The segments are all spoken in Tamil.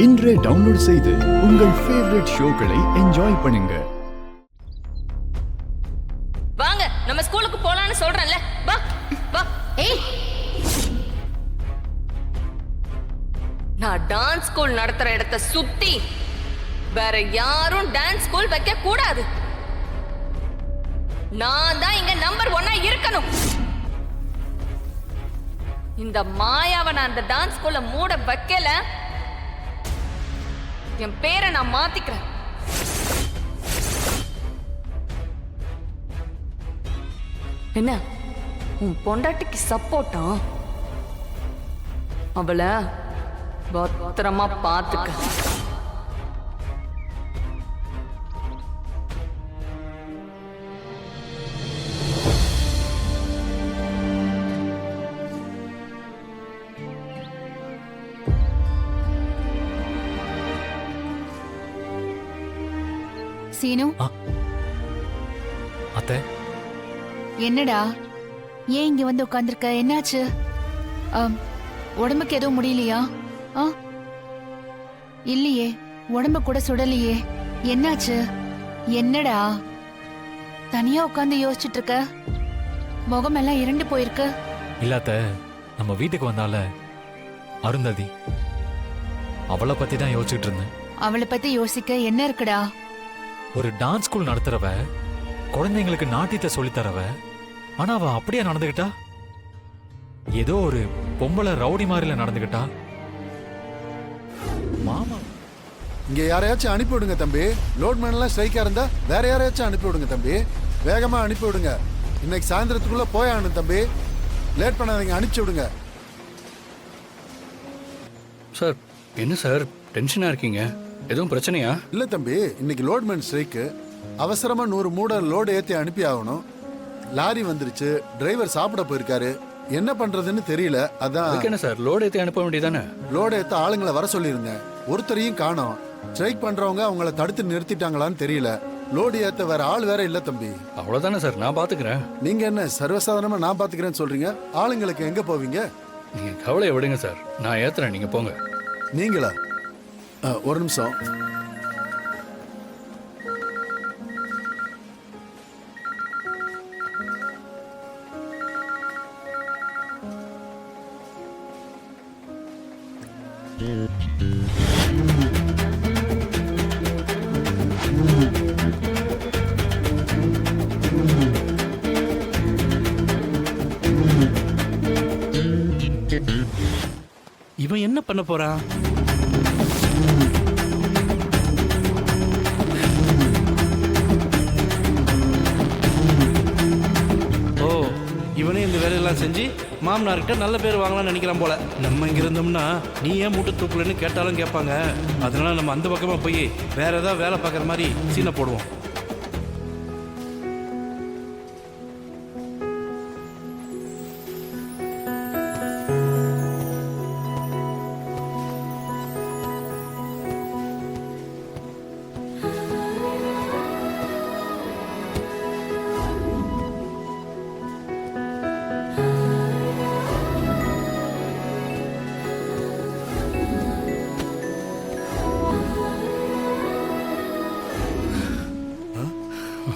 இன்றே டவுன்லோட் செய்து உங்கள் ஃபேவரட் ஷோக்களை என்ஜாய் பண்ணுங்க. வாங்க நம்ம ஸ்கூலுக்கு போலாம்னு சொல்றேன்ல. வா வா. ஏய், நான் டான்ஸ் ஸ்கூல் நடத்துற இடத்தை சுத்தி வேற யாரும் டான்ஸ் ஸ்கூல் வைக்க கூடாது. நான் தான் இங்க நம்பர் 1 இருக்கணும். இந்த மாயாவை நான் அந்த டான்ஸ் ஸ்கூல்ல மூட வைக்கல, என் பேரை நான் மாத்திக்கிறேன். என்ன உன் பொண்டாட்டிக்கு சப்போர்ட்டா? அவளை பத்திரமா பார்த்துக்க. சீனு, அத்தை, என்னடா ஏன் இங்க வந்து உட்கார்ந்திருக்க? என்னாச்சு? உடம்புக்கு எதுவும் முடியலையா? இல்லையே, உடம்பு கூட சுடலையே. என்னாச்சு? என்னடா தனியா உட்கார்ந்து யோசிச்சுட்டு இருக்க? முகமெல்லாம் இருண்டு போயிருக்கு. இல்லாத நம்ம வீட்டுக்கு வந்தால அருந்ததி, அவளை பத்தி தான் யோசிச்சுட்டு இருந்தேன். அவளை பத்தி யோசிக்க என்ன இருக்குடா? ஒரு டான்ஸ் ஸ்கூல் நடத்துறவ, குழந்தைங்களுக்கு நாட்டியத்தை சொல்லித்தரவ, ஆனா அவ அப்படியே நடந்துகிட்டா. ஏதோ ஒரு பொம்பளை ரவுடி மாதிரில நடந்துகிட்டா. மாமா, இங்க யாரையாச்சும் அனுப்பி விடுங்க தம்பி. லோட்மேன் எல்லாம் ஸ்ட்ரைக்கா இருந்தா வேற யாரையாச்சும் அனுப்பி விடுங்க தம்பி. வேகமா அனுப்பி விடுங்க. இன்னைக்கு சாயந்தரத்துக்குள்ள போயாகணும் தம்பி. லேட் பண்ணாதீங்க, அனுப்பிச்சு விடுங்க. சார், என்ன சார் டென்ஷனா இருக்கீங்க? எதுவும் பிரச்சனையா? இல்ல தம்பி, இன்னைக்கு லோட்மேன் ஸ்ட்ரைக்கு. அவசரமா 100 மூட லோடு ஏத்தி அனுப்பி ஆகணும். லாரி வந்துருச்சு, டிரைவர் சாப்பிட போயிருக்காரு. என்ன பண்றதுன்னு தெரியல. அதான் என்ன சார், லோடு ஏற்றி அனுப்ப வேண்டியதானே? லோடு ஏத்த ஆளுங்களை வர சொல்லியிருந்தேன். ஒருத்தரையும் காணோம். ஸ்ட்ரைக் பண்றவங்க அவங்கள தடுத்து நிறுத்திட்டாங்களான்னு தெரியல. லோடு ஏத்த வேற ஆள் வேற இல்ல தம்பி. அவ்வளவுதானே சார், நான் பாத்துக்கிறேன். நீங்க என்ன சர்வசாதாரணமா நான் பாத்துக்கிறேன்னு சொல்றீங்க? ஆளுங்களுக்கு எங்க போவீங்க? நீங்க கவலையை விடுங்க சார், நான் ஏத்துறேன், நீங்க போங்க. நீங்களா? ஒரு நிமிஷம். இவன் என்ன பண்ண போறான்? ஓ, இவனே இந்த வேலையெல்லாம் செஞ்சு மாமனார்கிட்ட நல்ல பேர் வாங்கலாம்னு நினைக்கிறான் போல. நம்ம இங்க இருந்தோம்னா நீ ஏன் மூட்டை தூக்கலன்னு கேட்டாலும் கேட்பாங்க. அதனால நம்ம அந்த பக்கமா போய் வேற ஏதாவது வேலை பார்க்குற மாதிரி சீனை போடுவோம்.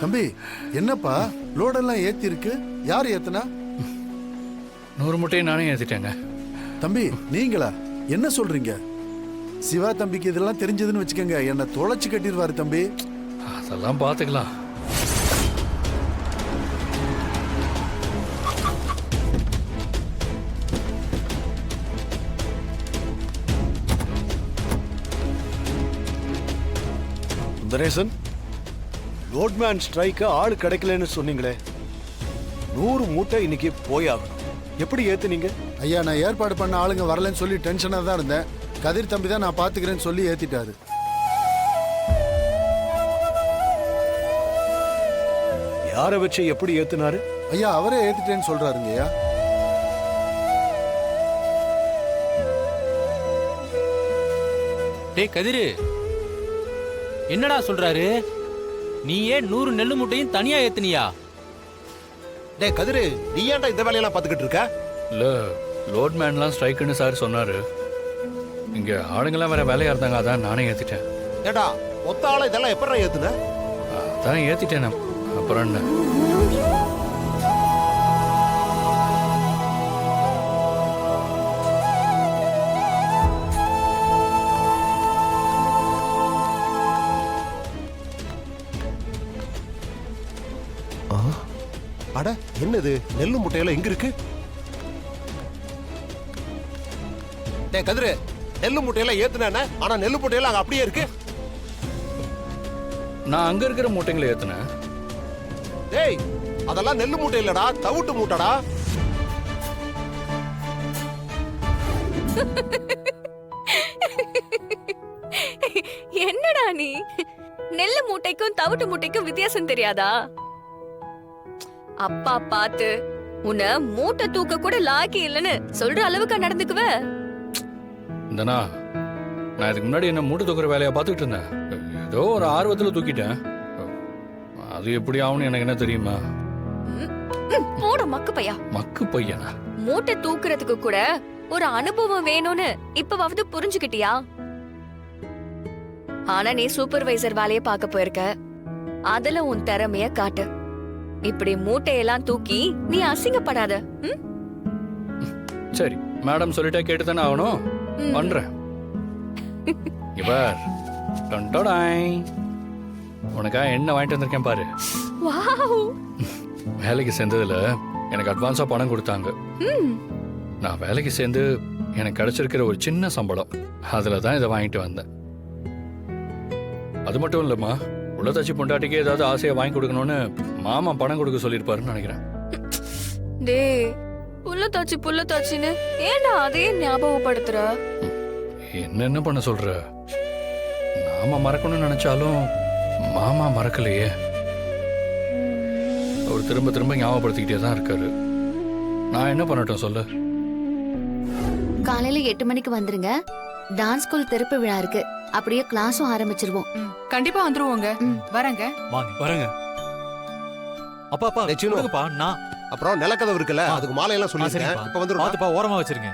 தம்பி, என்னப்பா லோடெல்லாம் ஏத்தி இருக்கு? யார் ஏத்துனா? 100 மூட்டையை நானே ஏத்திட்டேங்க. தம்பி, நீங்களா? என்ன சொல்றீங்க? சிவா தம்பிக்கு இதெல்லாம் தெரிஞ்சதுன்னு வச்சுக்கோங்க, என்ன தொலைச்சு கட்டிடுவாரு தம்பி. அதெல்லாம் பாத்துக்கலாம். சுந்தரேசன், லோட்மேன் ஸ்ட்ரைக்கு ஆள் கிடைக்கலன்னு சொன்னீங்களே, 100 மூட்டை இன்னைக்கு போயாகணும். எப்படி ஏத்துனீங்க? ஐயா, நான் ஏற்பாடு பண்ண ஆளுங்க வரலன்னு சொல்லி டென்ஷனா தான் இருந்தேன். கதிர் தம்பி தான் நான் பாத்துக்கிறேன்னு சொல்லி ஏத்திட்டாரு. யாரை வச்சு எப்படி ஏத்துனாரு? ஐயா, அவரே ஏத்திட்டேன்னு சொல்றாருங்க. ஐயா, டேய் கதிரு, என்னடா சொல்றாரு? நீயே 100 நெல்லு மூட்டையும் தனியா ஏத்துனியா? டேய் கதிரு, நீ ஏன்டா இந்த வேலையெல்லாம் பாத்துக்கிட்டு இருக்க? இல்ல, லோட்மேன்லாம் ஸ்ட்ரைக்குன்னு சார் சொன்னாரு. இங்க ஆளுங்கெல்லாம் வேற வேலையா இருந்தாங்க, அதான் நானே ஏத்திட்டேன். ஏடா ஒத்த ஆளை இதெல்லாம் எப்படி ஏத்துன? அதான் ஏத்திட்டேன் நான். அப்புறம் என்ன? அட என்னது நெல்லு முட்டையெல்லாம் எங்க இருக்கு? டேய் கதிரு, நெல்லு முட்டையெல்லாம் ஏத்துனேன், ஆனா நெல்லு முட்டையெல்லாம் அங்க அப்படியே இருக்கு. நான் அங்க இருக்கிற மூட்டைங்களை ஏத்துனேன். டேய் அதெல்லாம் நெல்லு மூட்டை இல்லடா, தவிட்டு மூட்டைடா. என்னடா நீ? நெல்லு மூட்டைக்கும் தவிட்டு மூட்டைக்கும் வித்தியாசம் தெரியாதா? அப்பா பார்த்து உன்னை மூட்டை தூக்க கூட லாக்கி இல்லைன்னு சொல்ற அளவுக்கு நடந்துக்குவ. இந்தனா நான் இதுக்கு முன்னாடி என்ன மூட்டை தூக்குற வேலையை பார்த்துக்கிட்டு இருந்தேன். ஏதோ ஒரு ஆர்வத்தில் தூக்கிட்டேன். அது எப்படி ஆகும்னு எனக்கு என்ன தெரியுமா? போட மக்கு பையா. மக்கு பையனா? மூட்டை தூக்குறதுக்கு கூட ஒரு அனுபவம் வேணும்னு இப்பவாவது புரிஞ்சுக்கிட்டியா? ஆனா நீ சூப்பர்வைசர் வேலையை பார்க்க போயிருக்க. அதுல உன் திறமைய காட்டு. இப்படி மூட்டையெல்லாம் தூக்கி நீ அசிங்கப்படாத. சரி, மேடம் சொல்லிட்டே கேட்டு தானே ஆகணும். பண்றேன். இவர் உனக்கா என்ன வாங்கிட்டு வந்திருக்கேன் பாரு. வாவ். வேலைக்கு சேர்ந்ததுல எனக்கு அட்வான்ஸா பணம் கொடுத்தாங்க. நான் வேலைக்கு சேர்ந்து எனக்கு கிடைச்சிருக்கிற ஒரு சின்ன சம்பளம், அதுல தான் இதை வாங்கிட்டு வந்தேன். அது மட்டும் இல்லம்மா, உள்ள தச்சு பொண்டாட்டிக்கு ஏதாவது ஆசையை வாங்கி கொடுக்கணும்னு மாமா பணம் கொடுக்க சொல்லியிருப்பாருன்னு நினைக்கிறேன். டேய், புள்ள தச்சுன்னு ஏன்டா அதே ஞாபகப்படுத்துற? என்ன பண்ண சொல்ற? நாம மறக்கணும்னு நினைச்சாலும் மாமா மறக்கலையே. அவர் திரும்ப திரும்ப ஞாபகப்படுத்திக்கிட்டே தான் இருக்காரு. நான் என்ன பண்ணட்டும் சொல்லு? காலையில 8 மணிக்கு வந்துருங்க. டான்ஸ் ஸ்கூல் திறப்பு விழா இருக்கு. அப்படியே கிளாஸும் ஆரம்பிச்சிருவோம். கண்டிப்பா வந்துருவோங்க. வரேங்க. வாங்க. வரேங்க. அப்பா அப்பா நிச்சயம். கொடுங்கப்பா, நான் அப்புறம் நிலக்கதவு இருக்குல்ல, அதுக்கு மாலையெல்லாம் சொல்லிருக்கேன். சரிப்பா. இப்ப வந்துருமா? பாத்துப்பா, ஓரமா வச்சிருங்க.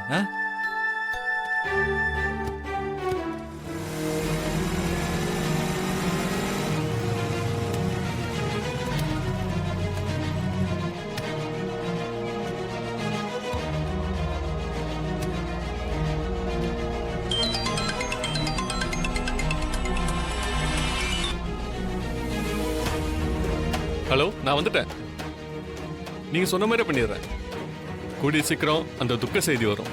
ஹலோ, நான் வந்துட்டேன். நீங்க சொன்ன மாதிரி பண்ணிடுறேன். கூடிய சீக்கிரம் அந்த துக்க செய்தி வரும்.